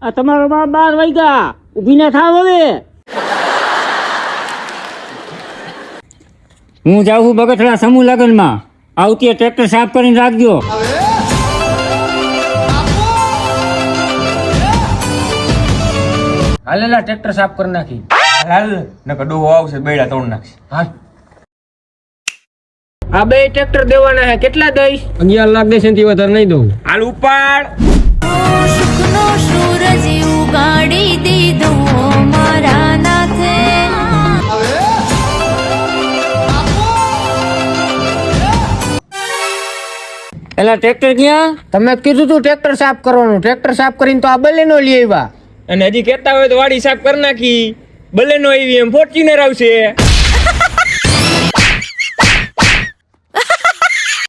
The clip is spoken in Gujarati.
આ તમારો બાપ 12 વાગ્યા ઊભી ના થાવ હવે. હું જાઉં છું બગથડા સમૂહ લગ્નમાં. આવતી ટ્રેક્ટર સાફ કરીને રાખજો. હાલેલા ટ્રેક્ટર સાફ કરી નાખી. હાલ નકર ડોહો આવશે બેડા તોડ નાખશે. હાલ. આ બે ટ્રેક્ટર દેવાના છે. કેટલા દઈશ? 11 લાખ દેશે થી વધારે નહીં દઉં. હાલ ઉપાડ. સુખનો સૂરજ ઉગાડી દીધો મારા નાથે. એલા ટ્રેક્ટર ક્યાં? તમે કીધું તું ટ્રેક્ટર સાફ કરવાનું. ટ્રેક્ટર સાફ કરીને તો આ બલેનો લઈ આવ્યા. અને હજી કહેતા હોય તો વાડી સાફ કરી નાખી. બલેનો આવી એમ ફોર્ચ્યુનર આવશે.